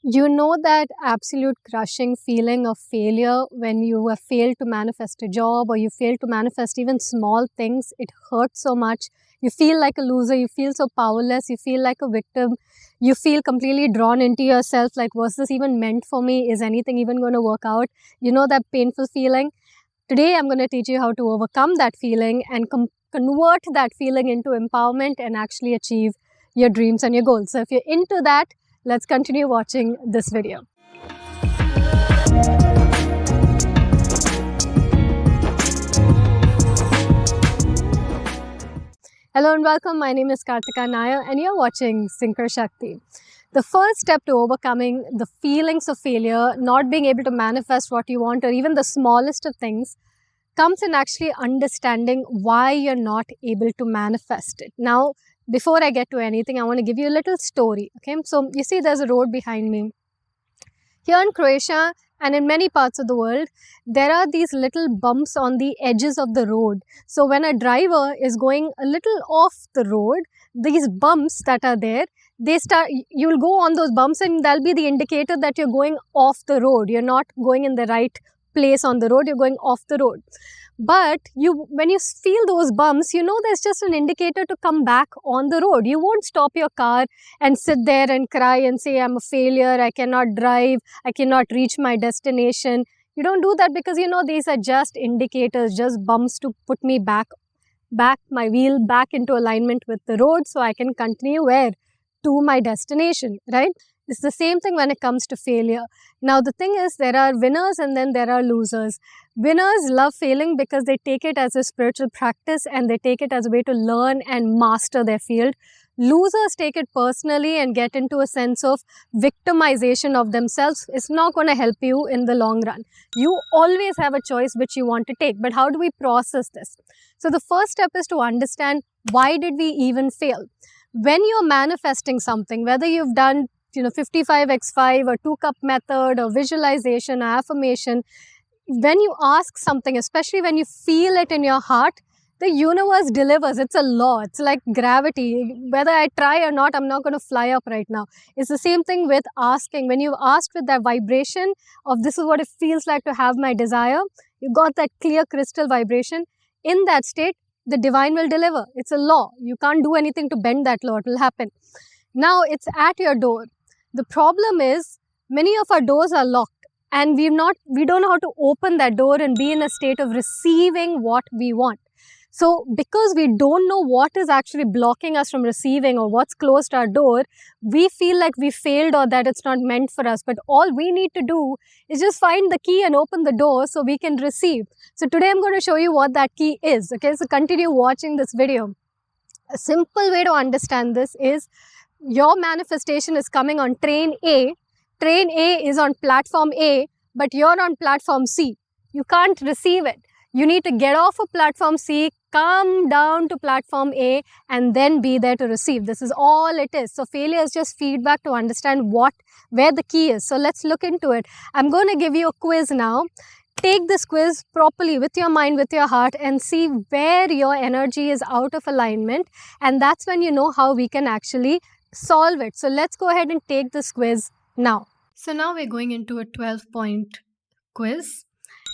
You know that absolute crushing feeling of failure when you have failed to manifest a job or you failed to manifest even small things. It hurts so much. You feel like a loser. You feel so powerless. You feel like a victim. You feel completely drawn into yourself like, was this even meant for me? Is anything even going to work out? You know that painful feeling? Today, I'm going to teach you how to overcome that feeling and convert that feeling into empowerment and actually achieve your dreams and your goals. So if you're into that, let's continue watching this video. Hello and welcome. My name is Kartika and you're watching Synchro Shakti. The first step to overcoming the feelings of failure, not being able to manifest what you want or even the smallest of things, comes in actually understanding why you're not able to manifest it. Now, before I get to anything, I want to give you a little story. Okay, so you see there's a road behind me. Here in Croatia and in many parts of the world, there are these little bumps on the edges of the road. So when a driver is going a little off the road, these bumps that are there, you'll go on those bumps and that'll be the indicator that you're going off the road. You're not going in the right place on the road, you're going off the road. But when you feel those bumps, you know there's just an indicator to come back on the road. You won't stop your car and sit there and cry and say, I'm a failure, I cannot drive, I cannot reach my destination. You don't do that because you know these are just indicators, just bumps to put me back my wheel back into alignment with the road so I can continue where? To my destination, right? It's the same thing when it comes to failure. Now, the thing is, there are winners and then there are losers. Winners love failing because they take it as a spiritual practice and they take it as a way to learn and master their field. Losers take it personally and get into a sense of victimization of themselves. It's not going to help you in the long run. You always have a choice which you want to take, but how do we process this? So the first step is to understand, why did we even fail? When you're manifesting something, whether you've done 55x5 or 2-cup method or visualization or affirmation, when you ask something, especially when you feel it in your heart, the universe delivers. It's a law. It's like gravity. Whether I try or not, I'm not going to fly up right now. It's the same thing with asking. When you've asked with that vibration of this is what it feels like to have my desire, you got that clear crystal vibration. In that state, the divine will deliver. It's a law. You can't do anything to bend that law. It will happen. Now it's at your door. The problem is many of our doors are locked and we don't know how to open that door and be in a state of receiving what we want. So because we don't know what is actually blocking us from receiving or what's closed our door, we feel like we failed or that it's not meant for us. But all we need to do is just find the key and open the door so we can receive. So today I'm going to show you what that key is. Okay, so continue watching this video. A simple way to understand this is, your manifestation is coming on train A. Train A is on platform A, but you're on platform C. You can't receive it. You need to get off of platform C, come down to platform A, and then be there to receive. This is all it is. So failure is just feedback to understand where the key is. So let's look into it. I'm going to give you a quiz now. Take this quiz properly with your mind, with your heart, and see where your energy is out of alignment. And that's when you know how we can actually solve it. So let's go ahead and take this quiz now. So now we're going into a 12-point quiz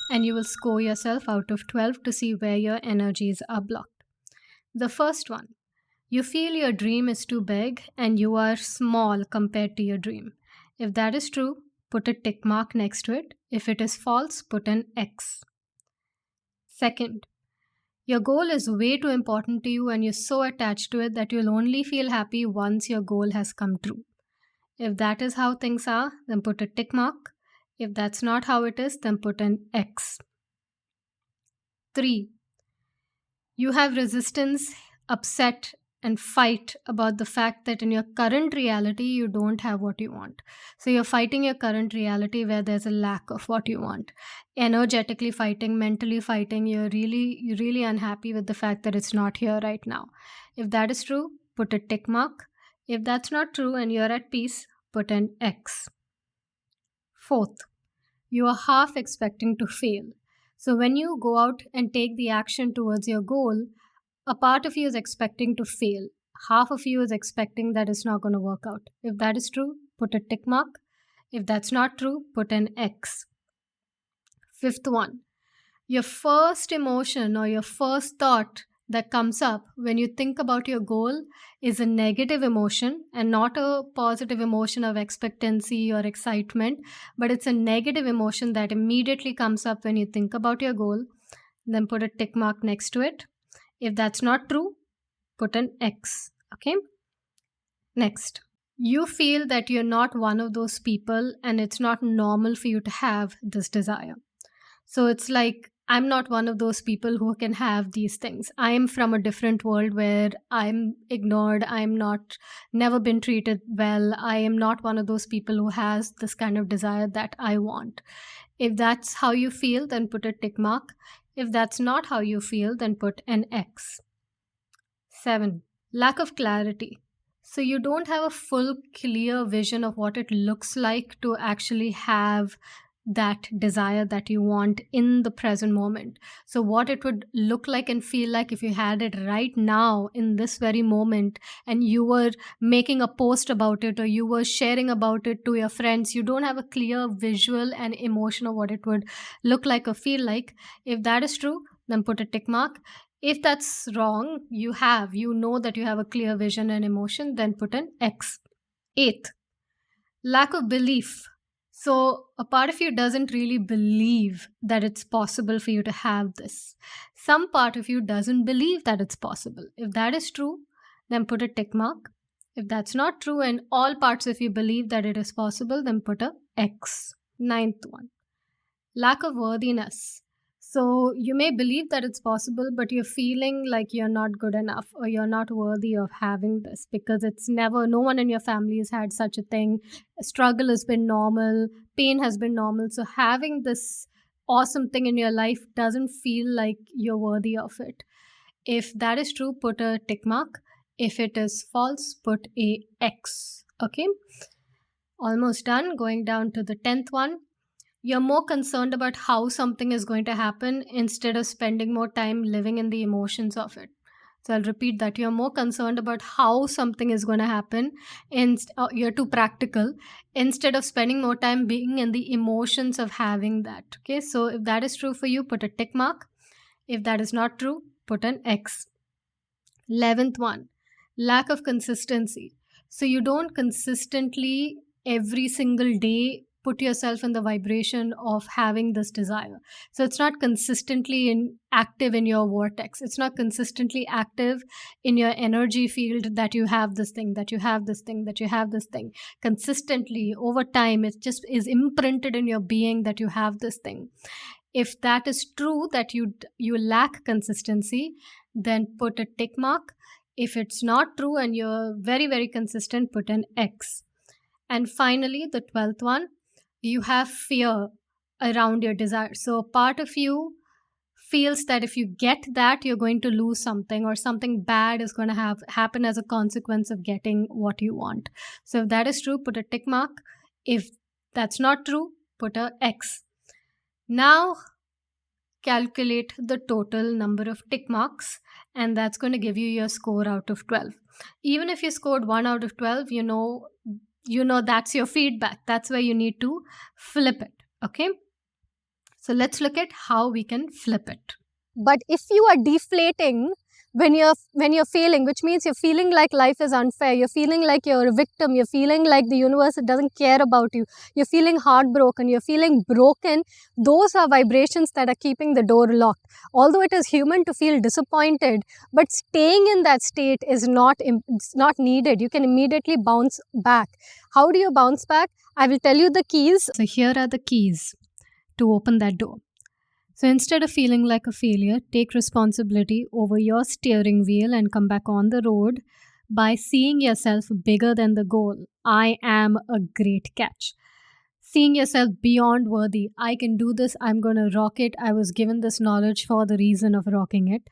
and you will score yourself out of 12 to see where your energies are blocked. The first one, you feel your dream is too big and you are small compared to your dream. If that is true, put a tick mark next to it. If it is false, put an X. Second, your goal is way too important to you and you're so attached to it that you'll only feel happy once your goal has come true. If that is how things are, then put a tick mark. If that's not how it is, then put an X. 3. You have resistance, upset, and fight about the fact that in your current reality, you don't have what you want. So you're fighting your current reality where there's a lack of what you want. Energetically fighting, mentally fighting, you're really unhappy with the fact that it's not here right now. If that is true, put a tick mark. If that's not true and you're at peace, put an X. 4th, you are half expecting to fail. So when you go out and take the action towards your goal, a part of you is expecting to fail. Half of you is expecting that it's not going to work out. If that is true, put a tick mark. If that's not true, put an X. Fifth one, your first emotion or your first thought that comes up when you think about your goal is a negative emotion and not a positive emotion of expectancy or excitement, but it's a negative emotion that immediately comes up when you think about your goal, then put a tick mark next to it. If that's not true, put an X. Okay. Next, you feel that you're not one of those people and it's not normal for you to have this desire. So it's like, I'm not one of those people who can have these things. I am from a different world where I'm ignored. I'm not, never been treated well. I am not one of those people who has this kind of desire that I want. If that's how you feel, then put a tick mark. If that's not how you feel, then put an X. 7. Lack of clarity. So you don't have a full clear vision of what it looks like to actually have that desire that you want in the present moment. So what it would look like and feel like if you had it right now in this very moment and you were making a post about it or you were sharing about it to your friends, you don't have a clear visual and emotion of what it would look like or feel like. If that is true, then put a tick mark. If that's wrong, you know that you have a clear vision and emotion, then put an X. 8th, lack of belief. So a part of you doesn't really believe that it's possible for you to have this. Some part of you doesn't believe that it's possible. If that is true, then put a tick mark. If that's not true and all parts of you believe that it is possible, then put a X. 9th one, lack of worthiness. So you may believe that it's possible, but you're feeling like you're not good enough or you're not worthy of having this because no one in your family has had such a thing. Struggle has been normal, pain has been normal. So having this awesome thing in your life doesn't feel like you're worthy of it. If that is true, put a tick mark. If it is false, put a X. Okay. Almost done. Going down to the 10th one. You're more concerned about how something is going to happen instead of spending more time living in the emotions of it. So I'll repeat that. You're more concerned about how something is going to happen. You're too practical instead of spending more time being in the emotions of having that. Okay, so if that is true for you, put a tick mark. If that is not true, put an X. 11th one, lack of consistency. So you don't consistently every single day put yourself in the vibration of having this desire. So it's not consistently active in your vortex. It's not consistently active in your energy field that you have this thing, that you have this thing, that you have this thing. Consistently over time, it just is imprinted in your being that you have this thing. If that is true, that you lack consistency, then put a tick mark. If it's not true and you're very, very consistent, put an X. And finally, the 12th one, you have fear around your desire. So part of you feels that if you get that, you're going to lose something or something bad is going to happen as a consequence of getting what you want. So if that is true, put a tick mark. If that's not true, put a X. Now calculate the total number of tick marks and that's going to give you your score out of 12. Even if you scored 1 out of 12, you know that's your feedback. That's where you need to flip it. Okay, so let's look at how we can flip it. But if you are deflating when you're failing, which means you're feeling like life is unfair, you're feeling like you're a victim, you're feeling like the universe doesn't care about you, you're feeling heartbroken, you're feeling broken, those are vibrations that are keeping the door locked. Although it is human to feel disappointed, but staying in that state is not needed. You can immediately bounce back. How do you bounce back? I will tell you the keys. So here are the keys to open that door. So instead of feeling like a failure, take responsibility over your steering wheel and come back on the road by seeing yourself bigger than the goal. I am a great catch. Seeing yourself beyond worthy. I can do this. I'm going to rock it. I was given this knowledge for the reason of rocking it.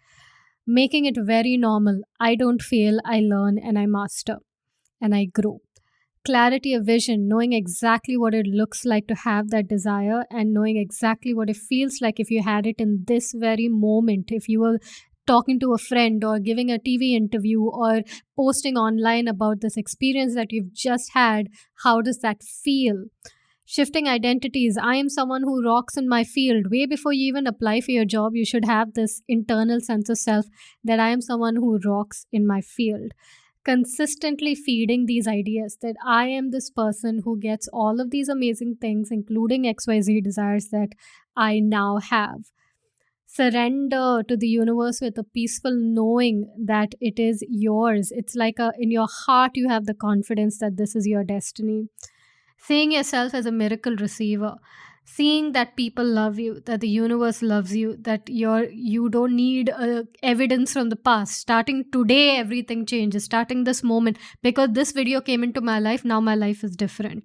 Making it very normal. I don't fail. I learn and I master and I grow. Clarity of vision, knowing exactly what it looks like to have that desire and knowing exactly what it feels like if you had it in this very moment. If you were talking to a friend or giving a TV interview or posting online about this experience that you've just had, how does that feel? Shifting identities. I am someone who rocks in my field. Way before you even apply for your job, you should have this internal sense of self that I am someone who rocks in my field. Consistently feeding these ideas that I am this person who gets all of these amazing things, including XYZ desires that I now have. Surrender to the universe with a peaceful knowing that it is yours. It's like in your heart, you have the confidence that this is your destiny. Seeing yourself as a miracle receiver, seeing that people love you, that the universe loves you, that you don't need evidence from the past. Starting today, everything changes. Starting this moment, because this video came into my life, now my life is different.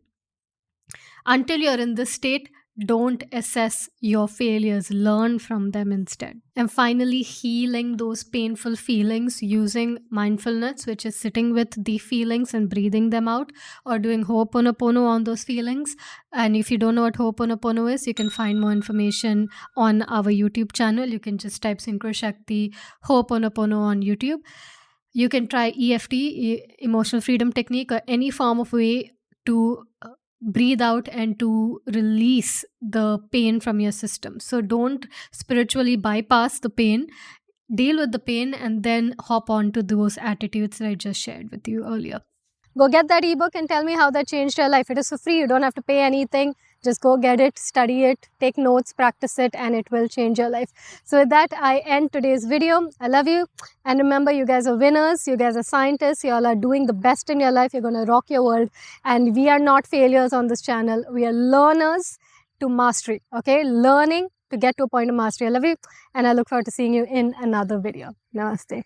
Until you're in this state, don't assess your failures, learn from them instead. And finally, healing those painful feelings using mindfulness, which is sitting with the feelings and breathing them out, or doing Ho'oponopono on those feelings. And if you don't know what Ho'oponopono is, you can find more information on our YouTube channel. You can just type Synchro Shakti Ho'oponopono on YouTube. You can try EFT, Emotional Freedom Technique, or any form of way to breathe out and to release the pain from your system. So don't spiritually bypass the pain, deal with the pain, and then hop on to those attitudes that I just shared with you earlier. Go get that ebook and tell me how that changed your life. It is for free. You don't have to pay anything. Just go get it, study it, take notes, practice it, and it will change your life. So with that, I end today's video. I love you. And remember, you guys are winners. You guys are scientists. You all are doing the best in your life. You're going to rock your world. And we are not failures on this channel. We are learners to mastery. Okay? Learning to get to a point of mastery. I love you. And I look forward to seeing you in another video. Namaste.